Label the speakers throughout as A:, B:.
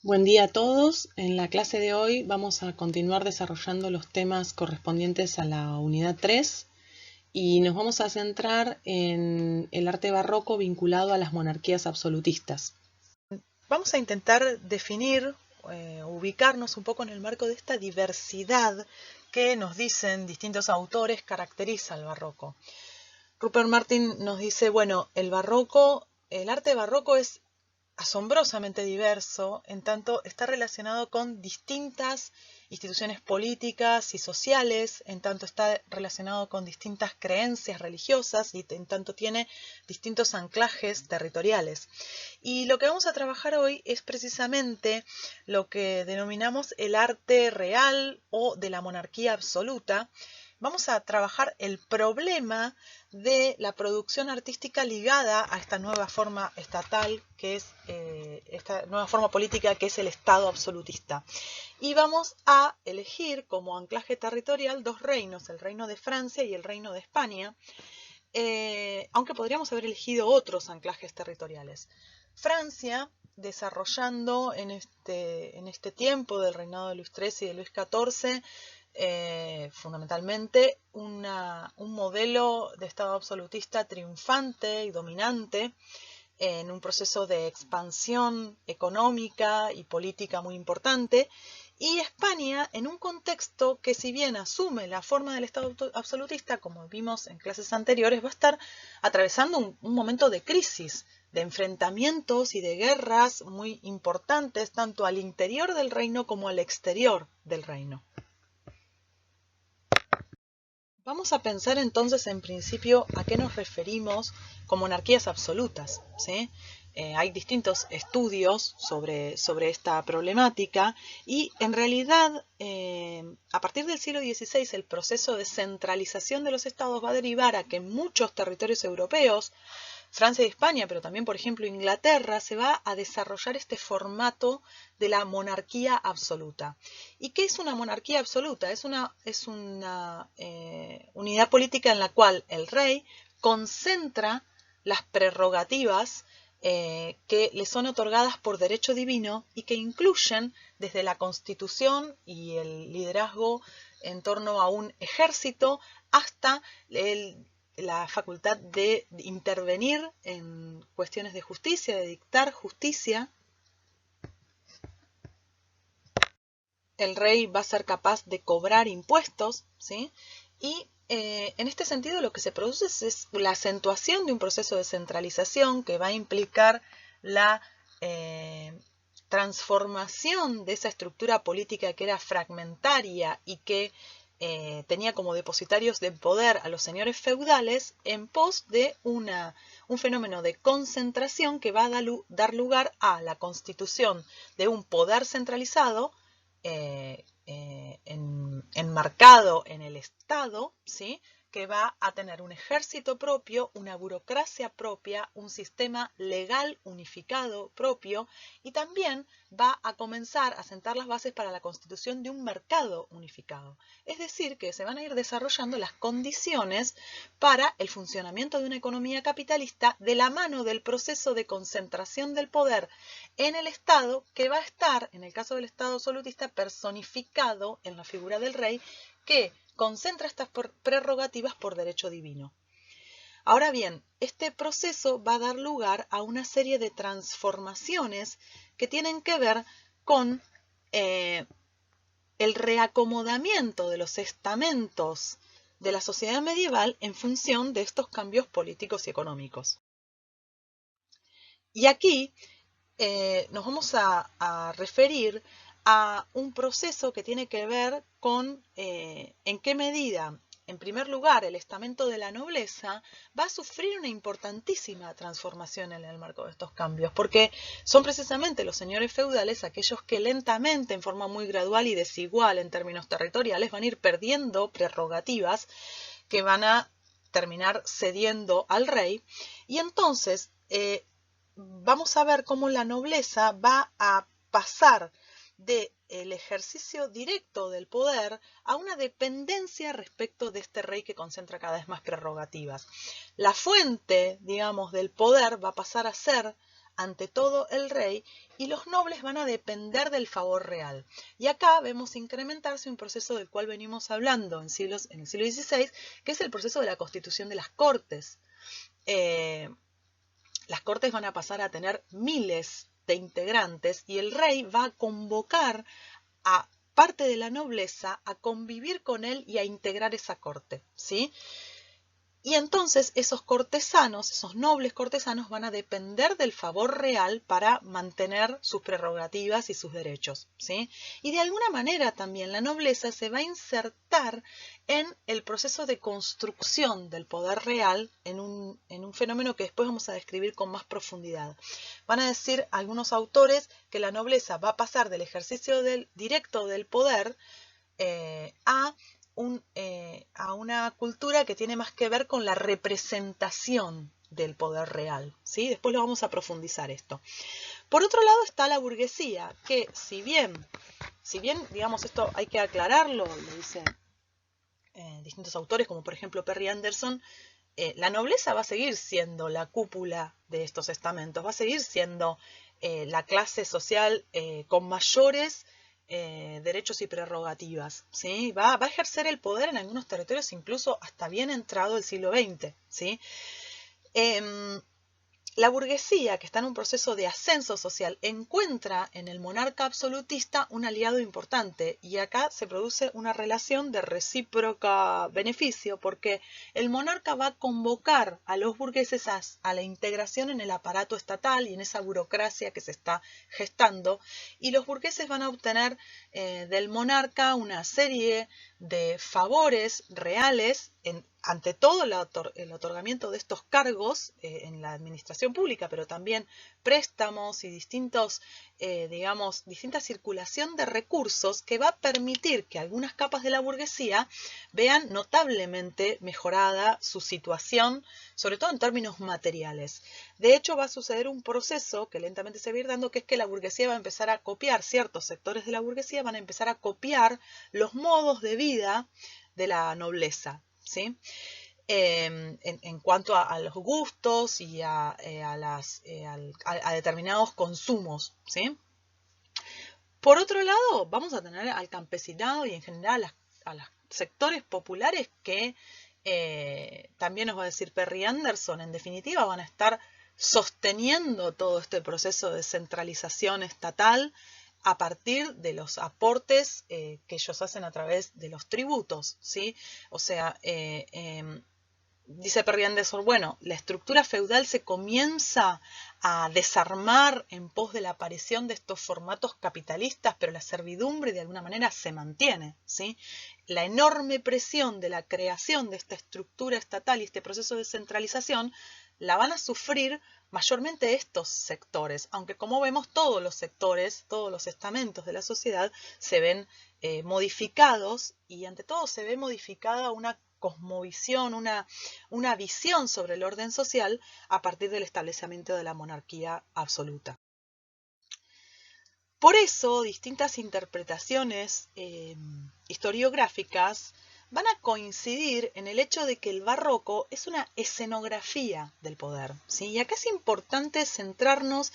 A: Buen día a todos. En la clase de hoy vamos a continuar desarrollando los temas correspondientes a la unidad 3 y nos vamos a centrar en el arte barroco vinculado a las monarquías absolutistas.
B: Vamos a intentar definir, ubicarnos un poco en el marco de esta diversidad que nos dicen distintos autores caracteriza al barroco. Rupert Martin nos dice, bueno, el arte barroco es asombrosamente diverso, en tanto está relacionado con distintas instituciones políticas y sociales, en tanto está relacionado con distintas creencias religiosas y en tanto tiene distintos anclajes territoriales. Y lo que vamos a trabajar hoy es precisamente lo que denominamos el arte real o de la monarquía absoluta. Vamos a trabajar el problema de la producción artística ligada a esta nueva forma estatal, que es esta nueva forma política que es el Estado absolutista. Y vamos a elegir como anclaje territorial dos reinos, el reino de Francia y el reino de España, aunque podríamos haber elegido otros anclajes territoriales. Francia, desarrollando en este tiempo del reinado de Luis XIII y de Luis XIV, fundamentalmente un modelo de Estado absolutista triunfante y dominante en un proceso de expansión económica y política muy importante, y España en un contexto que, si bien asume la forma del Estado absolutista, como vimos en clases anteriores, va a estar atravesando un momento de crisis, de enfrentamientos y de guerras muy importantes, tanto al interior del reino como al exterior del reino. Vamos a pensar entonces en principio a qué nos referimos con monarquías absolutas, ¿sí? Hay distintos estudios sobre esta problemática y en realidad a partir del siglo XVI el proceso de centralización de los estados va a derivar a que en muchos territorios europeos, Francia y España, pero también, por ejemplo, Inglaterra, se va a desarrollar este formato de la monarquía absoluta. ¿Y qué es una monarquía absoluta? Es una unidad política en la cual el rey concentra las prerrogativas que le son otorgadas por derecho divino y que incluyen desde la constitución y el liderazgo en torno a un ejército hasta la facultad de intervenir en cuestiones de justicia, de dictar justicia. El rey va a ser capaz de cobrar impuestos, ¿sí? Y en este sentido lo que se produce es la acentuación de un proceso de centralización que va a implicar la transformación de esa estructura política que era fragmentaria y que tenía como depositarios de poder a los señores feudales en pos de un fenómeno de concentración que va a dar lugar a la constitución de un poder centralizado enmarcado en el Estado, ¿sí? Que va a tener un ejército propio, una burocracia propia, un sistema legal unificado propio y también va a comenzar a sentar las bases para la constitución de un mercado unificado. Es decir, que se van a ir desarrollando las condiciones para el funcionamiento de una economía capitalista de la mano del proceso de concentración del poder en el Estado, que va a estar, en el caso del Estado absolutista, personificado en la figura del rey, que concentra estas prerrogativas por derecho divino. Ahora bien, este proceso va a dar lugar a una serie de transformaciones que tienen que ver con el reacomodamiento de los estamentos de la sociedad medieval en función de estos cambios políticos y económicos. Y aquí nos vamos a referir a un proceso que tiene que ver con en qué medida, en primer lugar, el estamento de la nobleza va a sufrir una importantísima transformación en el marco de estos cambios, porque son precisamente los señores feudales aquellos que lentamente, en forma muy gradual y desigual en términos territoriales, van a ir perdiendo prerrogativas que van a terminar cediendo al rey, y entonces vamos a ver cómo la nobleza va a pasar del ejercicio directo del poder a una dependencia respecto de este rey que concentra cada vez más prerrogativas. La fuente, digamos, del poder va a pasar a ser ante todo el rey, y los nobles van a depender del favor real. Y acá vemos incrementarse un proceso del cual venimos hablando en el siglo XVI, que es el proceso de la constitución de las cortes. Las cortes van a pasar a tener miles de integrantes y el rey va a convocar a parte de la nobleza a convivir con él y a integrar esa corte, ¿sí? Y entonces esos cortesanos, esos nobles cortesanos, van a depender del favor real para mantener sus prerrogativas y sus derechos, ¿sí? Y de alguna manera también la nobleza se va a insertar en el proceso de construcción del poder real en un fenómeno que después vamos a describir con más profundidad. Van a decir algunos autores que la nobleza va a pasar del ejercicio directo del poder a una cultura que tiene más que ver con la representación del poder real, ¿sí? Después lo vamos a profundizar esto. Por otro lado está la burguesía, que si bien, digamos, esto hay que aclararlo, lo dicen distintos autores, como por ejemplo Perry Anderson, la nobleza va a seguir siendo la cúpula de estos estamentos, va a seguir siendo la clase social con mayores derechos y prerrogativas, ¿sí? Va a ejercer el poder en algunos territorios incluso hasta bien entrado el siglo XX, ¿sí? La burguesía, que está en un proceso de ascenso social, encuentra en el monarca absolutista un aliado importante y acá se produce una relación de recíproca beneficio porque el monarca va a convocar a los burgueses a la integración en el aparato estatal y en esa burocracia que se está gestando y los burgueses van a obtener del monarca una serie de favores reales ante todo el otorgamiento de estos cargos en la administración pública, pero también préstamos y distinta circulación de recursos que va a permitir que algunas capas de la burguesía vean notablemente mejorada su situación, sobre todo en términos materiales. De hecho, va a suceder un proceso que lentamente se va a ir dando, que es que la burguesía va a empezar a copiar, ciertos sectores de la burguesía van a empezar a copiar los modos de vida de la nobleza, ¿sí? En cuanto a los gustos y a determinados consumos, ¿sí? Por otro lado, vamos a tener al campesinado y en general a los sectores populares que también nos va a decir Perry Anderson, en definitiva van a estar sosteniendo todo este proceso de centralización estatal a partir de los aportes que ellos hacen a través de los tributos, ¿sí? O sea, dice Perry Anderson, bueno, la estructura feudal se comienza a desarmar en pos de la aparición de estos formatos capitalistas, pero la servidumbre de alguna manera se mantiene, ¿sí? La enorme presión de la creación de esta estructura estatal y este proceso de centralización la van a sufrir mayormente estos sectores, aunque como vemos todos los sectores, todos los estamentos de la sociedad se ven modificados y ante todo se ve modificada una cosmovisión, una visión sobre el orden social a partir del establecimiento de la monarquía absoluta. Por eso, distintas interpretaciones historiográficas van a coincidir en el hecho de que el barroco es una escenografía del poder, ¿sí? Y acá es importante centrarnos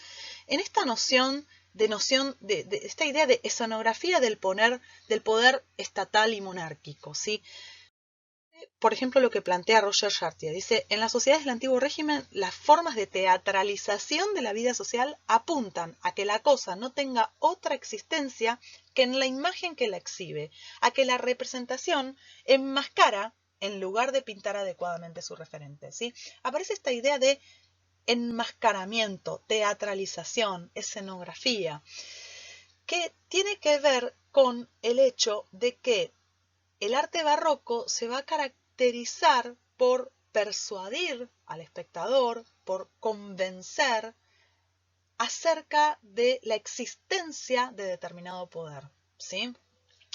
B: en esta noción de esta idea de escenografía del poder estatal y monárquico, ¿sí? Por ejemplo, lo que plantea Roger Chartier. Dice, en las sociedades del antiguo régimen, las formas de teatralización de la vida social apuntan a que la cosa no tenga otra existencia que en la imagen que la exhibe, a que la representación enmascara en lugar de pintar adecuadamente su referente, ¿sí? Aparece esta idea de enmascaramiento, teatralización, escenografía, que tiene que ver con el hecho de que el arte barroco se va a caracterizar por persuadir al espectador, por convencer acerca de la existencia de determinado poder, ¿sí?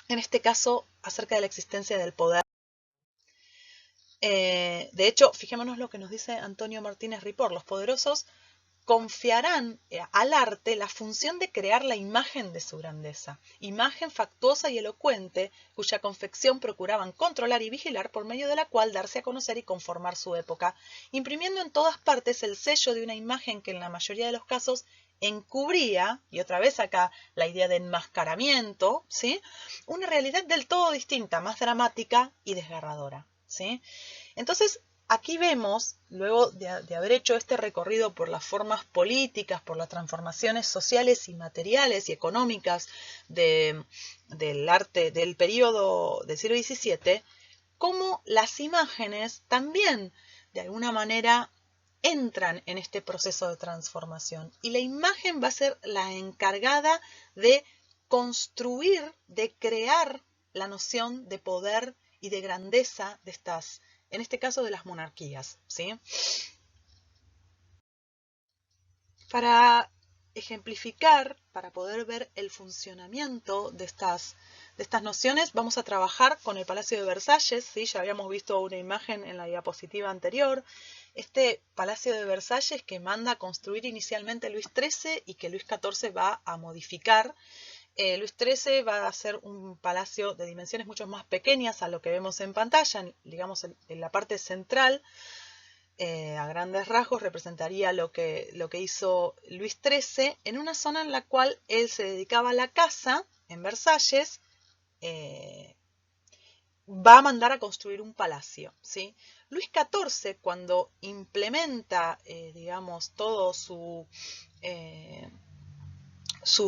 B: En este caso, acerca de la existencia del poder. De hecho, fijémonos lo que nos dice Antonio Martínez Ripoll. Los poderosos confiarán al arte la función de crear la imagen de su grandeza, imagen factuosa y elocuente, cuya confección procuraban controlar y vigilar, por medio de la cual darse a conocer y conformar su época, imprimiendo en todas partes el sello de una imagen que en la mayoría de los casos encubría, y otra vez acá la idea de enmascaramiento, ¿sí?, una realidad del todo distinta, más dramática y desgarradora, ¿sí? Entonces, aquí vemos, luego de haber hecho este recorrido por las formas políticas, por las transformaciones sociales y materiales y económicas del arte del periodo del siglo XVII, cómo las imágenes también, de alguna manera, entran en este proceso de transformación. Y la imagen va a ser la encargada de construir, de crear la noción de poder y de grandeza de estas, en este caso de las monarquías, ¿sí? Para ejemplificar, para poder ver el funcionamiento de estas nociones, vamos a trabajar con el Palacio de Versalles, ¿sí? Ya habíamos visto una imagen en la diapositiva anterior. Este Palacio de Versalles que manda a construir inicialmente Luis XIII y que Luis XIV va a modificar. Luis XIII va a ser un palacio de dimensiones mucho más pequeñas a lo que vemos en pantalla, digamos en la parte central. A grandes rasgos representaría lo que hizo Luis XIII en una zona en la cual él se dedicaba a la caza, en Versalles. Va a mandar a construir un palacio, ¿sí? Luis XIV, cuando implementa, digamos, todo su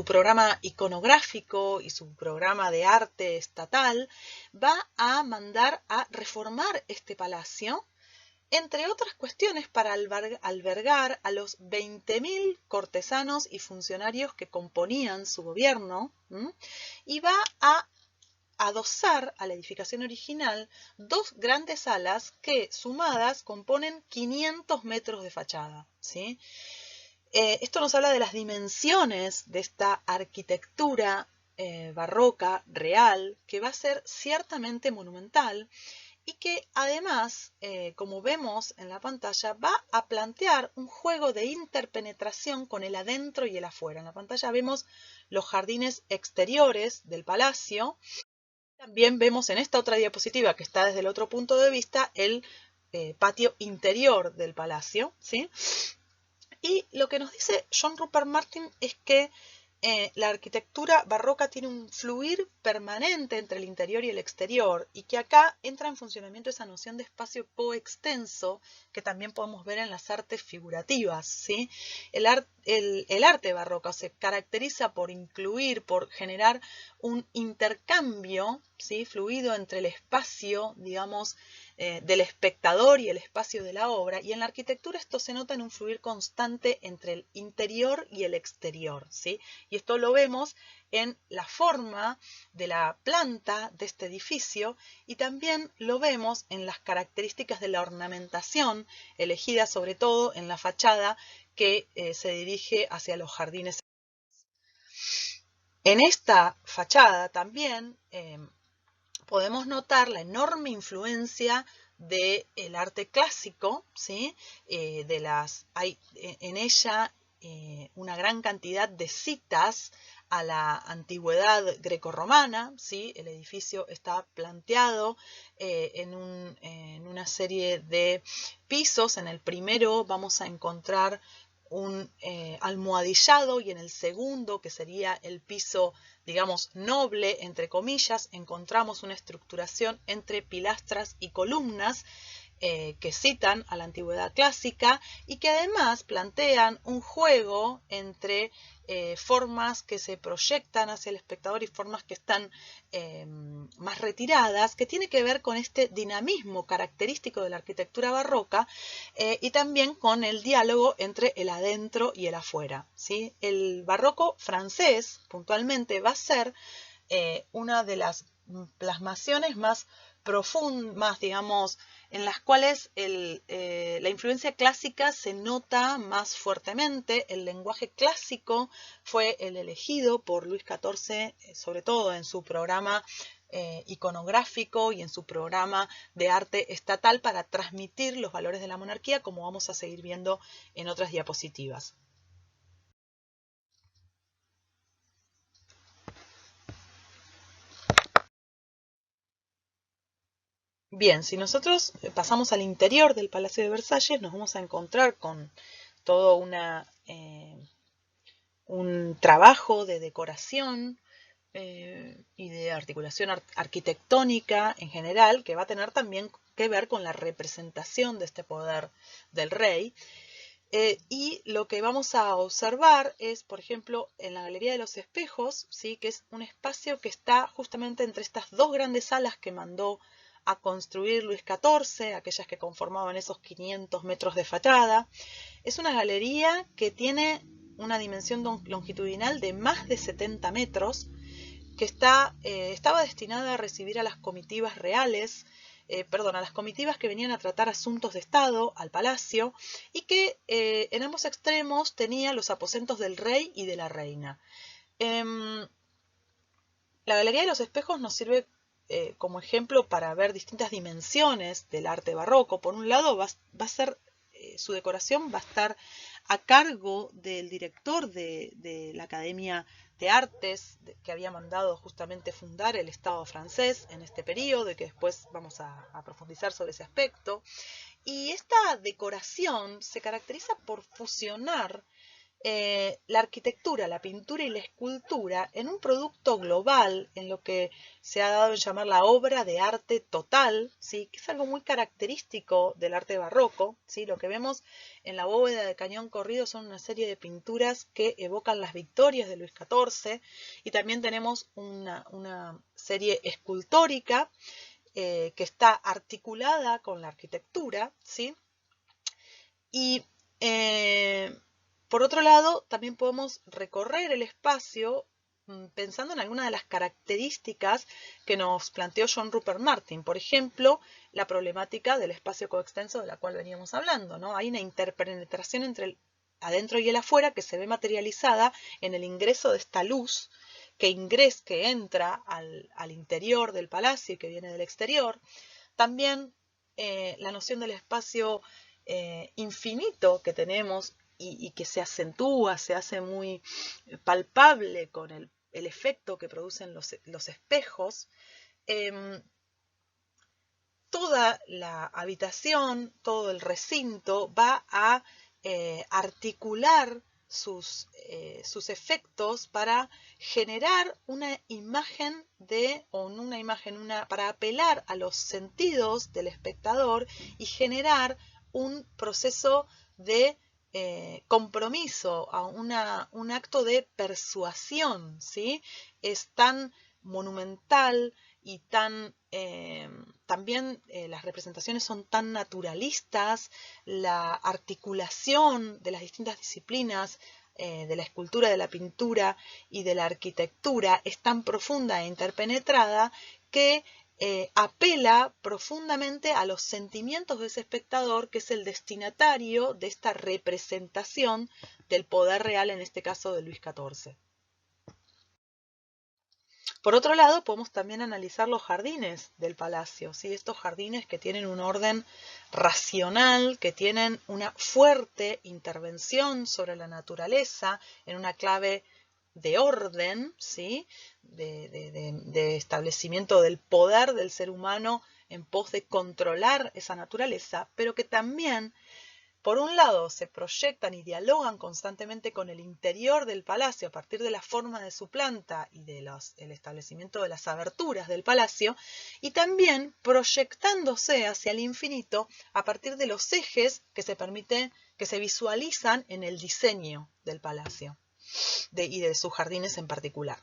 B: programa iconográfico y su programa de arte estatal, va a mandar a reformar este palacio, entre otras cuestiones para albergar a los 20.000 cortesanos y funcionarios que componían su gobierno, y va a adosar a la edificación original dos grandes salas que, sumadas, componen 500 metros de fachada, ¿sí? Esto nos habla de las dimensiones de esta arquitectura barroca real, que va a ser ciertamente monumental y que además, como vemos en la pantalla, va a plantear un juego de interpenetración con el adentro y el afuera. En la pantalla vemos los jardines exteriores del palacio. También vemos en esta otra diapositiva, que está desde el otro punto de vista, el patio interior del palacio, ¿sí? Y lo que nos dice John Rupert Martin es que la arquitectura barroca tiene un fluir permanente entre el interior y el exterior, y que acá entra en funcionamiento esa noción de espacio coextenso que también podemos ver en las artes figurativas, ¿sí? El arte barroco se caracteriza por incluir, por generar un intercambio, ¿sí?, fluido entre el espacio, digamos, del espectador y el espacio de la obra, y en la arquitectura esto se nota en un fluir constante entre el interior y el exterior, ¿sí? Y esto lo vemos en la forma de la planta de este edificio, y también lo vemos en las características de la ornamentación elegida sobre todo en la fachada que se dirige hacia los jardines. En esta fachada también podemos notar la enorme influencia del arte clásico, ¿sí? Hay en ella una gran cantidad de citas a la antigüedad grecorromana, ¿sí? El edificio está planteado en una serie de pisos. En el primero vamos a encontrar un almohadillado, y en el segundo, que sería el piso, digamos, noble, entre comillas, encontramos una estructuración entre pilastras y columnas que citan a la antigüedad clásica y que además plantean un juego entre formas que se proyectan hacia el espectador y formas que están más retiradas, que tiene que ver con este dinamismo característico de la arquitectura barroca y también con el diálogo entre el adentro y el afuera, ¿sí? El barroco francés, puntualmente, va a ser una de las plasmaciones más profundas, digamos, en las cuales la influencia clásica se nota más fuertemente. El lenguaje clásico fue el elegido por Luis XIV, sobre todo en su programa iconográfico y en su programa de arte estatal, para transmitir los valores de la monarquía, como vamos a seguir viendo en otras diapositivas. Bien, si nosotros pasamos al interior del Palacio de Versalles, nos vamos a encontrar con todo un trabajo de decoración y de articulación arquitectónica en general, que va a tener también que ver con la representación de este poder del rey. Y lo que vamos a observar es, por ejemplo, en la Galería de los Espejos, ¿sí? Que es un espacio que está justamente entre estas dos grandes salas que mandó a construir Luis XIV, aquellas que conformaban esos 500 metros de fachada. Es una galería que tiene una dimensión longitudinal de más de 70 metros, que estaba destinada a recibir a las comitivas reales, a las comitivas que venían a tratar asuntos de Estado al palacio, y que en ambos extremos tenía los aposentos del rey y de la reina. La Galería de los Espejos nos sirve como ejemplo para ver distintas dimensiones del arte barroco. Por un lado, su decoración va a estar a cargo del director de la Academia de Artes que había mandado justamente fundar el Estado francés en este periodo, y que después vamos a profundizar sobre ese aspecto. Y esta decoración se caracteriza por fusionar la arquitectura, la pintura y la escultura en un producto global, en lo que se ha dado en llamar la obra de arte total, ¿sí? Que es algo muy característico del arte barroco, ¿sí? Lo que vemos en la bóveda de cañón corrido son una serie de pinturas que evocan las victorias de Luis XIV, y también tenemos una serie escultórica que está articulada con la arquitectura, ¿sí? Y por otro lado, también podemos recorrer el espacio pensando en algunas de las características que nos planteó John Rupert Martin. Por ejemplo, la problemática del espacio coextenso de la cual veníamos hablando, ¿no? Hay una interpenetración entre el adentro y el afuera que se ve materializada en el ingreso de esta luz que entra al interior del palacio y que viene del exterior. También la noción del espacio infinito que tenemos y que se acentúa, se hace muy palpable con el efecto que producen los espejos. Toda la habitación, todo el recinto va a articular sus efectos para generar una imagen para apelar a los sentidos del espectador y generar un proceso de compromiso, a un acto de persuasión, ¿sí? Es tan monumental y también las representaciones son tan naturalistas, la articulación de las distintas disciplinas de la escultura, de la pintura y de la arquitectura es tan profunda e interpenetrada que apela profundamente a los sentimientos de ese espectador, que es el destinatario de esta representación del poder real, en este caso de Luis XIV. Por otro lado, podemos también analizar los jardines del palacio, ¿sí? Estos jardines que tienen un orden racional, que tienen una fuerte intervención sobre la naturaleza en una clave de orden, ¿sí? de establecimiento del poder del ser humano en pos de controlar esa naturaleza, pero que también, por un lado, se proyectan y dialogan constantemente con el interior del palacio a partir de la forma de su planta y del establecimiento de las aberturas del palacio, y también proyectándose hacia el infinito a partir de los ejes que se visualizan en el diseño del palacio y de sus jardines en particular.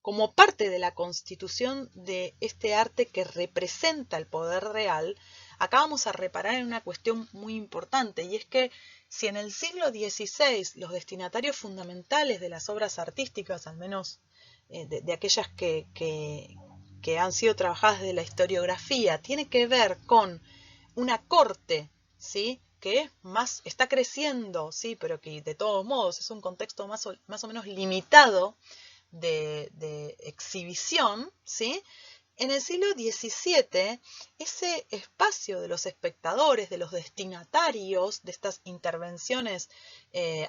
B: Como parte de la constitución de este arte que representa el poder real, acá vamos a reparar en una cuestión muy importante, y es que si en el siglo XVI los destinatarios fundamentales de las obras artísticas, al menos de aquellas que han sido trabajadas desde la historiografía, tiene que ver con una corte, ¿sí? Que está creciendo, ¿sí? Pero que de todos modos es un contexto más o menos limitado de exhibición, ¿sí? En el siglo XVII, ese espacio de los espectadores, de los destinatarios de estas intervenciones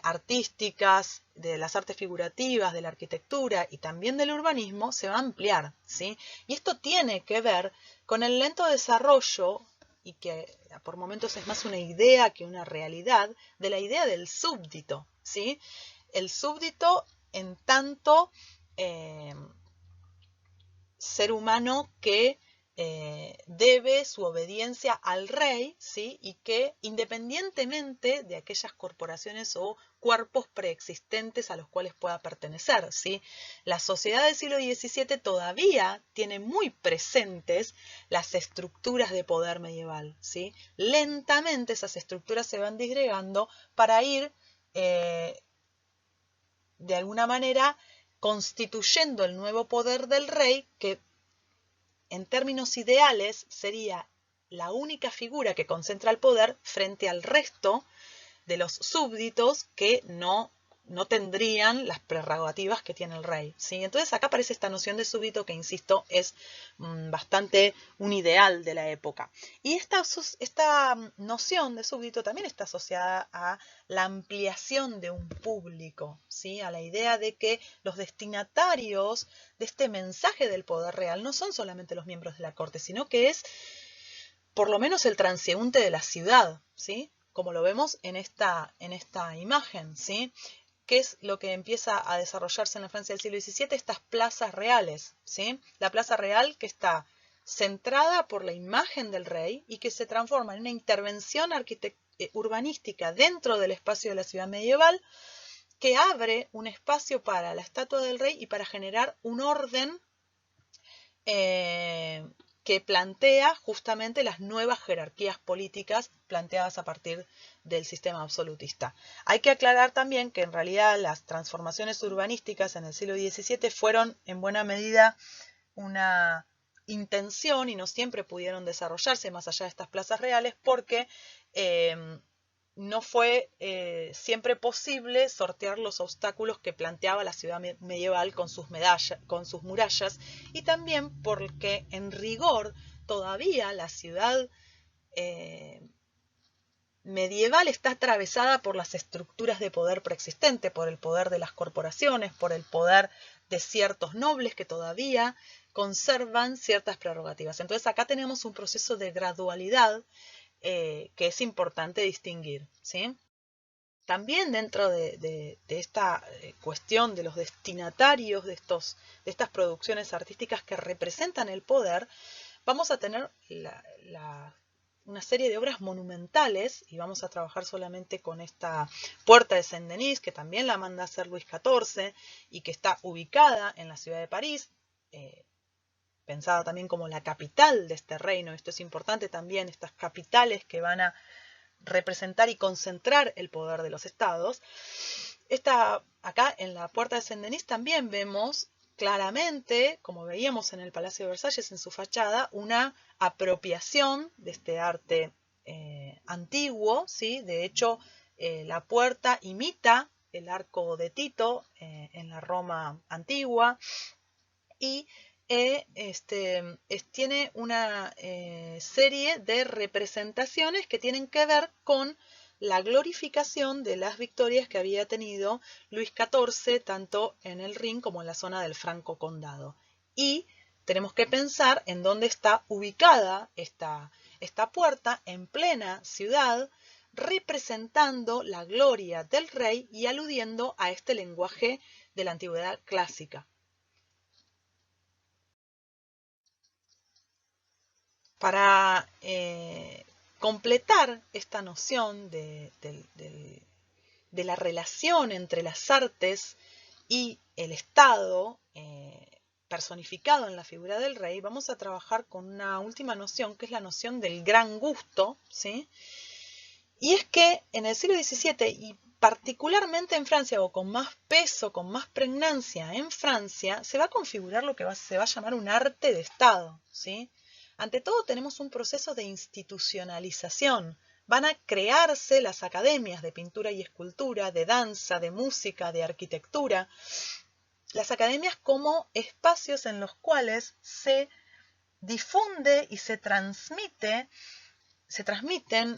B: artísticas, de las artes figurativas, de la arquitectura y también del urbanismo, se va a ampliar, ¿sí? Y esto tiene que ver con el lento desarrollo, y que por momentos es más una idea que una realidad, de la idea del súbdito, ¿sí? El súbdito en tanto ser humano que debe su obediencia al rey, ¿sí? Y que independientemente de aquellas corporaciones o cuerpos preexistentes a los cuales pueda pertenecer, ¿sí? La sociedad del siglo XVII todavía tiene muy presentes las estructuras de poder medieval, ¿sí? Lentamente esas estructuras se van disgregando para ir de alguna manera constituyendo el nuevo poder del rey, que en términos ideales sería la única figura que concentra el poder frente al resto de los súbditos que no tendrían las prerrogativas que tiene el rey, ¿sí? Entonces acá aparece esta noción de súbdito que, insisto, es bastante un ideal de la época. Y esta noción de súbdito también está asociada a la ampliación de un público, ¿sí? A la idea de que los destinatarios de este mensaje del poder real no son solamente los miembros de la corte, sino que es por lo menos el transeúnte de la ciudad, ¿sí? Como lo vemos en esta imagen, ¿sí? ¿Qué es lo que empieza a desarrollarse en la Francia del siglo XVII? Estas plazas reales, ¿sí? La plaza real que está centrada por la imagen del rey y que se transforma en una intervención urbanística dentro del espacio de la ciudad medieval, que abre un espacio para la estatua del rey y para generar un orden que plantea justamente las nuevas jerarquías políticas planteadas a partir del sistema absolutista. Hay que aclarar también que en realidad las transformaciones urbanísticas en el siglo XVII fueron en buena medida una intención y no siempre pudieron desarrollarse más allá de estas plazas reales porque no fue siempre posible sortear los obstáculos que planteaba la ciudad medieval con sus murallas, y también porque en rigor todavía la ciudad medieval está atravesada por las estructuras de poder preexistente, por el poder de las corporaciones, por el poder de ciertos nobles que todavía conservan ciertas prerrogativas. Entonces acá tenemos un proceso de gradualidad que es importante distinguir, ¿sí? También dentro de esta cuestión de los destinatarios de estas producciones artísticas que representan el poder, vamos a tener una serie de obras monumentales, y vamos a trabajar solamente con esta Puerta de Saint-Denis, que también la manda a hacer Luis XIV y que está ubicada en la ciudad de París, pensada también como la capital de este reino. Esto es importante también, estas capitales que van a representar y concentrar el poder de los estados. Acá en la Puerta de Saint-Denis también vemos claramente, como veíamos en el Palacio de Versalles en su fachada, una apropiación de este arte antiguo, ¿sí? De hecho, la puerta imita el arco de Tito en la Roma antigua, y tiene una serie de representaciones que tienen que ver con la glorificación de las victorias que había tenido Luis XIV, tanto en el Rin como en la zona del Franco Condado. Y tenemos que pensar en dónde está ubicada esta puerta, en plena ciudad, representando la gloria del rey y aludiendo a este lenguaje de la antigüedad clásica. Para completar esta noción de la relación entre las artes y el Estado personificado en la figura del rey, vamos a trabajar con una última noción, que es la noción del gran gusto, ¿sí? Y es que en el siglo XVII, y particularmente en Francia, o con más peso, con más pregnancia en Francia, se va a configurar lo que se va a llamar un arte de Estado, ¿sí? Ante todo tenemos un proceso de institucionalización. Van a crearse las academias de pintura y escultura, de danza, de música, de arquitectura. Las academias como espacios en los cuales se difunde y se transmiten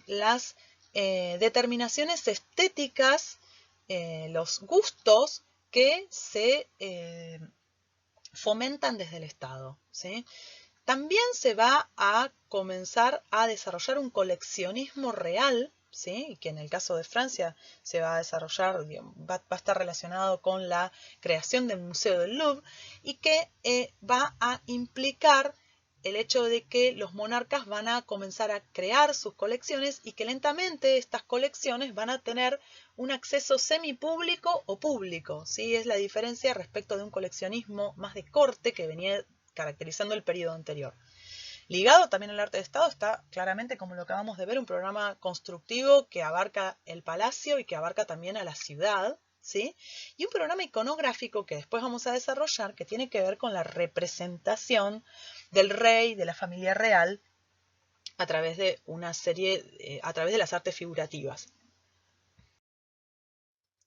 B: las determinaciones estéticas, los gustos que se fomentan desde el Estado, ¿sí? También se va a comenzar a desarrollar un coleccionismo real, ¿sí? Que en el caso de Francia se va a desarrollar, va a estar relacionado con la creación del Museo del Louvre, y que va a implicar el hecho de que los monarcas van a comenzar a crear sus colecciones y que lentamente estas colecciones van a tener un acceso semipúblico o público, ¿sí? Es la diferencia respecto de un coleccionismo más de corte que venía caracterizando el periodo anterior. Ligado también al arte de Estado está claramente, como lo acabamos de ver, un programa constructivo que abarca el palacio y que abarca también a la ciudad, ¿sí? Y un programa iconográfico que después vamos a desarrollar que tiene que ver con la representación del rey, de la familia real, a través de una serie, a través de las artes figurativas.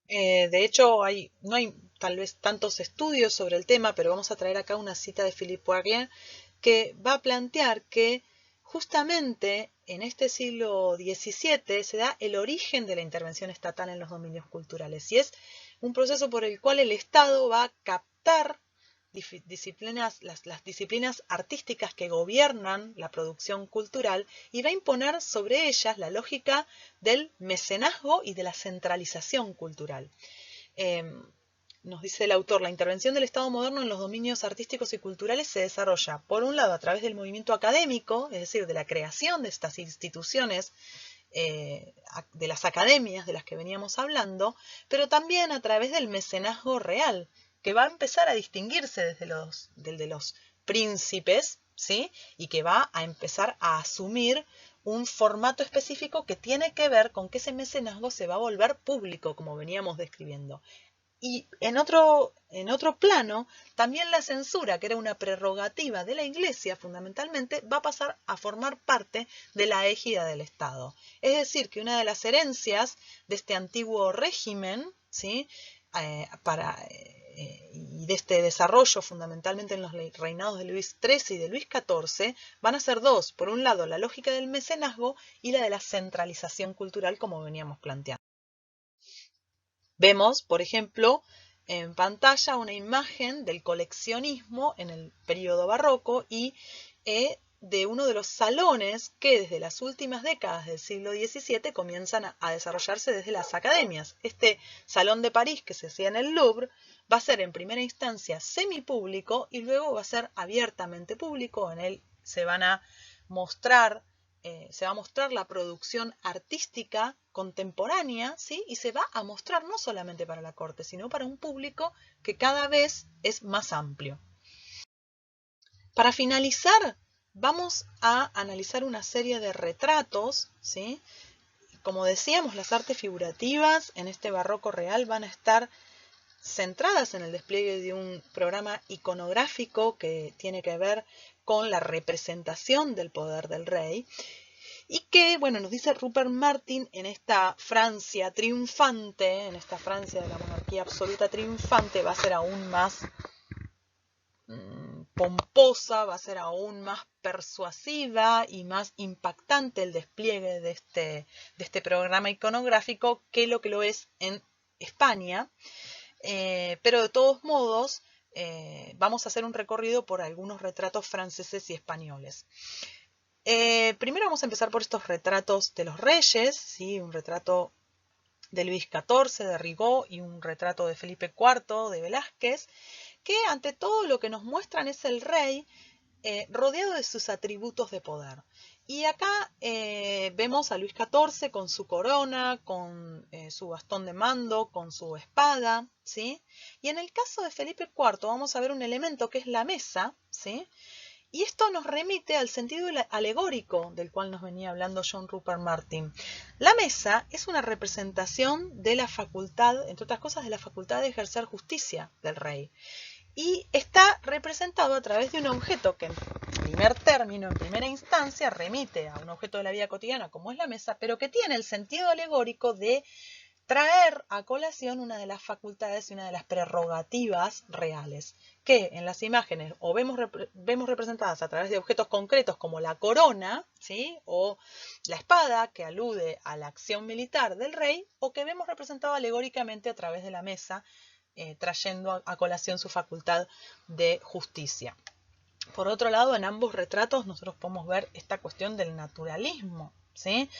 B: De hecho, no hay tal vez tantos estudios sobre el tema, pero vamos a traer acá una cita de Philippe Poirier que va a plantear que justamente en este siglo XVII se da el origen de la intervención estatal en los dominios culturales y es un proceso por el cual el Estado va a captar las disciplinas artísticas que gobiernan la producción cultural y va a imponer sobre ellas la lógica del mecenazgo y de la centralización cultural. Nos dice el autor, la intervención del Estado moderno en los dominios artísticos y culturales se desarrolla, por un lado, a través del movimiento académico, es decir, de la creación de estas instituciones, de las academias de las que veníamos hablando, pero también a través del mecenazgo real, que va a empezar a distinguirse de los príncipes, ¿sí? Y que va a empezar a asumir un formato específico que tiene que ver con que ese mecenazgo se va a volver público, como veníamos describiendo. Y en otro plano, también la censura, que era una prerrogativa de la Iglesia fundamentalmente, va a pasar a formar parte de la égida del Estado. Es decir, que una de las herencias de este antiguo régimen, ¿sí? Y de este desarrollo fundamentalmente en los reinados de Luis XIII y de Luis XIV, van a ser dos. Por un lado, la lógica del mecenazgo y la de la centralización cultural, como veníamos planteando. Vemos, por ejemplo, en pantalla una imagen del coleccionismo en el periodo barroco y de uno de los salones que desde las últimas décadas del siglo XVII comienzan a desarrollarse desde las academias. Este salón de París que se hacía en el Louvre va a ser en primera instancia semipúblico y luego va a ser abiertamente público. En él se va a mostrar la producción artística contemporánea, ¿sí? Y se va a mostrar no solamente para la corte, sino para un público que cada vez es más amplio. Para finalizar, vamos a analizar una serie de retratos, ¿sí? Como decíamos, las artes figurativas en este barroco real van a estar centradas en el despliegue de un programa iconográfico que tiene que ver con la representación del poder del rey y que, bueno, nos dice Rupert Martin en esta Francia triunfante, en esta Francia de la monarquía absoluta triunfante, va a ser aún más pomposa, va a ser aún más persuasiva y más impactante el despliegue de este programa iconográfico que lo es en España. Pero de todos modos vamos a hacer un recorrido por algunos retratos franceses y españoles. Primero vamos a empezar por estos retratos de los reyes, ¿sí? Un retrato de Luis XIV, de Rigaud, y un retrato de Felipe IV, de Velázquez, que ante todo lo que nos muestran es el rey rodeado de sus atributos de poder. Y acá vemos a Luis XIV con su corona, con su bastón de mando, con su espada, ¿sí? Y en el caso de Felipe IV vamos a ver un elemento que es la mesa, ¿sí? Y esto nos remite al sentido alegórico del cual nos venía hablando John Rupert Martin. La mesa es una representación de la facultad, entre otras cosas, de la facultad de ejercer justicia del rey. Y está representado a través de un objeto que en primer término, en primera instancia, remite a un objeto de la vida cotidiana como es la mesa, pero que tiene el sentido alegórico de traer a colación una de las facultades y una de las prerrogativas reales, que en las imágenes o vemos representadas a través de objetos concretos como la corona, ¿sí? O la espada, que alude a la acción militar del rey, o que vemos representado alegóricamente a través de la mesa, trayendo a colación su facultad de justicia. Por otro lado, en ambos retratos nosotros podemos ver esta cuestión del naturalismo, ¿sí?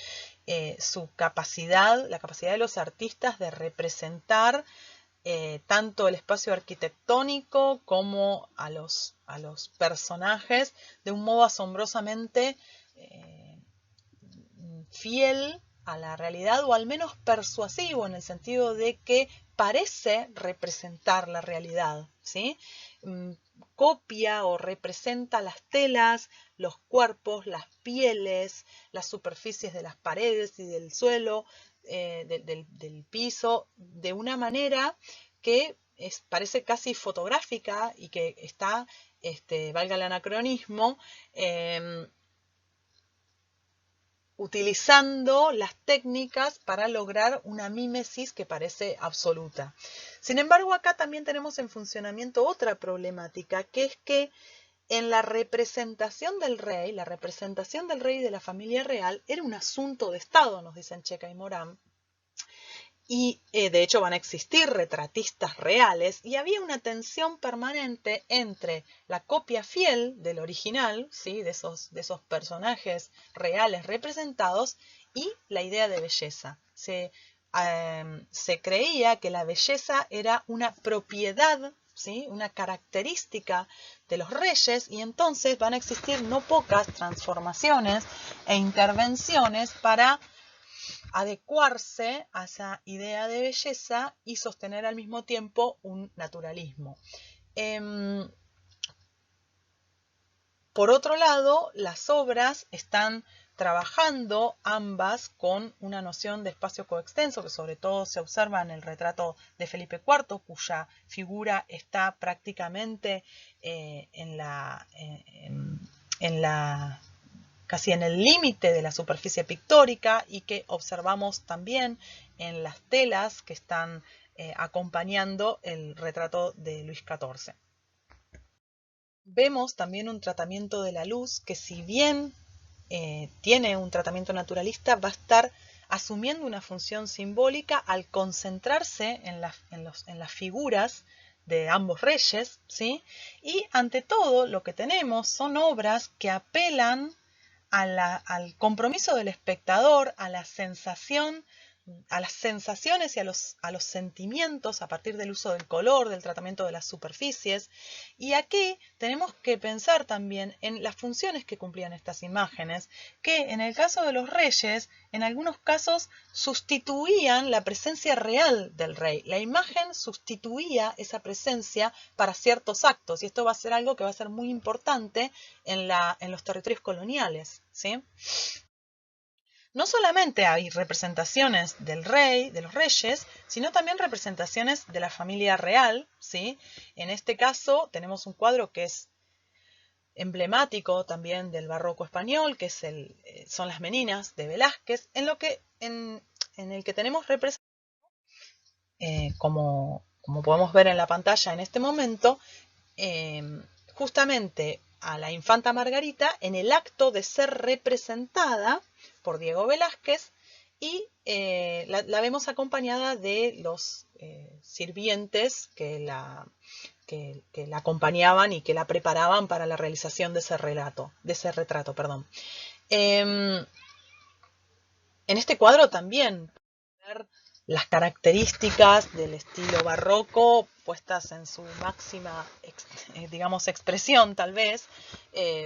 B: Su capacidad, la capacidad de los artistas de representar tanto el espacio arquitectónico como a los personajes de un modo asombrosamente fiel a la realidad, o al menos persuasivo, en el sentido de que parece representar la realidad, ¿sí? Copia o representa las telas, los cuerpos, las pieles, las superficies de las paredes y del suelo, del piso, de una manera que parece casi fotográfica y que está, valga el anacronismo, utilizando las técnicas para lograr una mímesis que parece absoluta. Sin embargo, acá también tenemos en funcionamiento otra problemática, que es que en la representación del rey, la representación del rey y de la familia real era un asunto de Estado, nos dicen Checa y Morán. Y de hecho van a existir retratistas reales, y había una tensión permanente entre la copia fiel del original, ¿sí? de esos personajes reales representados, y la idea de belleza. Se creía que la belleza era una propiedad, ¿sí? una característica de los reyes, y entonces van a existir no pocas transformaciones e intervenciones para adecuarse a esa idea de belleza y sostener al mismo tiempo un naturalismo. Por otro lado, las obras están trabajando ambas con una noción de espacio coextenso, que sobre todo se observa en el retrato de Felipe IV, cuya figura está prácticamente casi en el límite de la superficie pictórica, y que observamos también en las telas que están acompañando el retrato de Luis XIV. Vemos también un tratamiento de la luz que, si bien tiene un tratamiento naturalista, va a estar asumiendo una función simbólica al concentrarse en las figuras de ambos reyes, ¿sí? Y ante todo lo que tenemos son obras que apelan al compromiso del espectador, a la sensación, a las sensaciones y a los sentimientos a partir del uso del color, del tratamiento de las superficies. Y aquí tenemos que pensar también en las funciones que cumplían estas imágenes, que en el caso de los reyes, en algunos casos sustituían la presencia real del rey. La imagen sustituía esa presencia para ciertos actos, y esto va a ser algo que va a ser muy importante en los territorios coloniales, ¿sí? No solamente hay representaciones del rey, de los reyes, sino también representaciones de la familia real, ¿sí? En este caso tenemos un cuadro que es emblemático también del barroco español, que es son las Meninas de Velázquez, en el que tenemos representado, como podemos ver en la pantalla en este momento, justamente a la infanta Margarita en el acto de ser representada por Diego Velázquez, y la vemos acompañada de los sirvientes que la acompañaban y que la preparaban para la realización de ese retrato. En este cuadro también ver las características del estilo barroco puestas en su máxima, digamos, expresión, tal vez.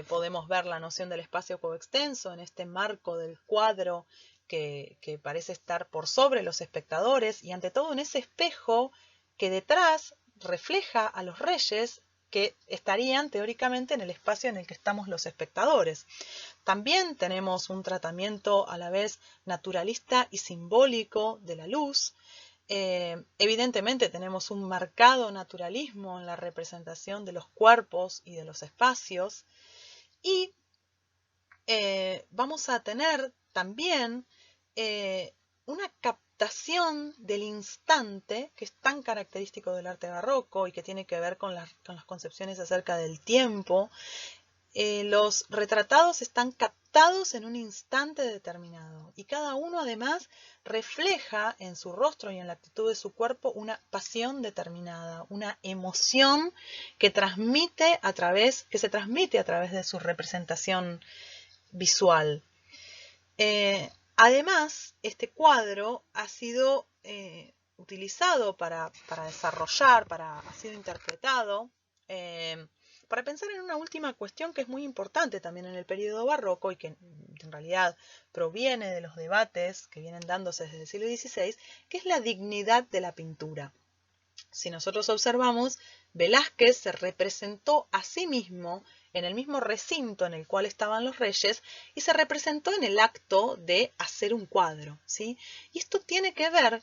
B: Podemos ver la noción del espacio coextenso en este marco del cuadro que parece estar por sobre los espectadores, y ante todo en ese espejo que detrás refleja a los reyes, que estarían teóricamente en el espacio en el que estamos los espectadores. También tenemos un tratamiento a la vez naturalista y simbólico de la luz. Evidentemente tenemos un marcado naturalismo en la representación de los cuerpos y de los espacios. Y vamos a tener también una captación captación del instante, que es tan característico del arte barroco y que tiene que ver con las concepciones acerca del tiempo. Los retratados están captados en un instante determinado y cada uno además refleja en su rostro y en la actitud de su cuerpo una pasión determinada, una emoción que se transmite a través de su representación visual. Además, este cuadro ha sido utilizado para desarrollar, ha sido interpretado para pensar en una última cuestión que es muy importante también en el periodo barroco y que en realidad proviene de los debates que vienen dándose desde el siglo XVI, que es la dignidad de la pintura. Si nosotros observamos, Velázquez se representó a sí mismo en el mismo recinto en el cual estaban los reyes y se representó en el acto de hacer un cuadro, ¿sí? Y esto tiene que ver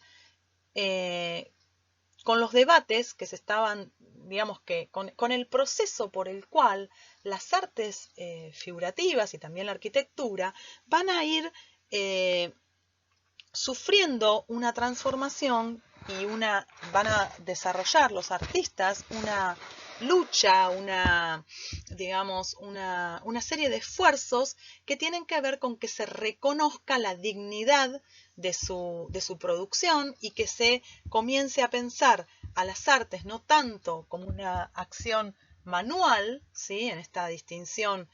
B: con los debates que se estaban, digamos que con el proceso por el cual las artes figurativas y también la arquitectura van a ir sufriendo una transformación y van a desarrollar los artistas una lucha, una serie de esfuerzos que tienen que ver con que se reconozca la dignidad de su producción y que se comience a pensar a las artes no tanto como una acción manual, ¿sí? En esta distinción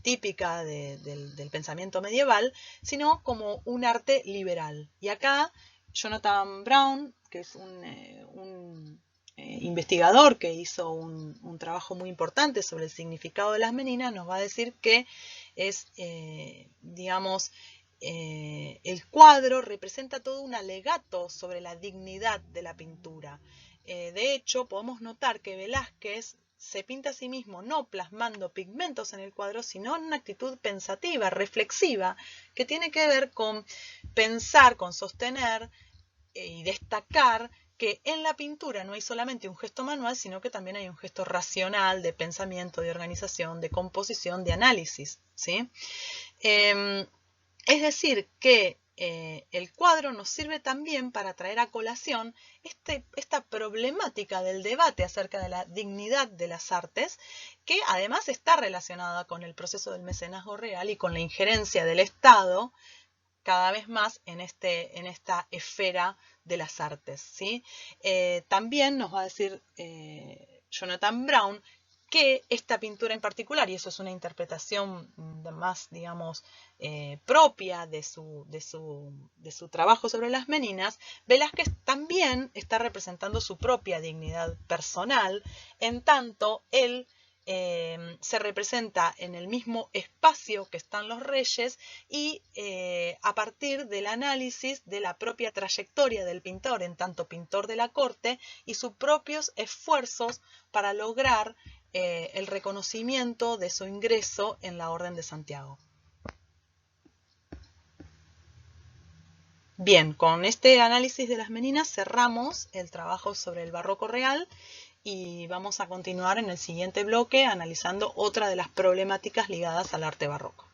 B: típica del pensamiento medieval, sino como un arte liberal. Y acá Jonathan Brown, que es un investigador que hizo un trabajo muy importante sobre el significado de las meninas, nos va a decir que es, el cuadro representa todo un alegato sobre la dignidad de la pintura. De hecho, podemos notar que Velázquez se pinta a sí mismo no plasmando pigmentos en el cuadro, sino en una actitud pensativa, reflexiva, que tiene que ver con pensar, con sostener y destacar que en la pintura no hay solamente un gesto manual, sino que también hay un gesto racional de pensamiento, de organización, de composición, de análisis, ¿sí? Es decir, que el cuadro nos sirve también para traer a colación esta problemática del debate acerca de la dignidad de las artes, que además está relacionada con el proceso del mecenazgo real y con la injerencia del Estado cada vez más en esta esfera de las artes, ¿sí? También nos va a decir Jonathan Brown que esta pintura en particular, y eso es una interpretación más, digamos, propia de su trabajo sobre las meninas, Velázquez también está representando su propia dignidad personal, en tanto él se representa en el mismo espacio que están los reyes y a partir del análisis de la propia trayectoria del pintor, en tanto pintor de la corte, y sus propios esfuerzos para lograr el reconocimiento de su ingreso en la Orden de Santiago. Bien, con este análisis de las meninas cerramos el trabajo sobre el barroco real y vamos a continuar en el siguiente bloque analizando otra de las problemáticas ligadas al arte barroco.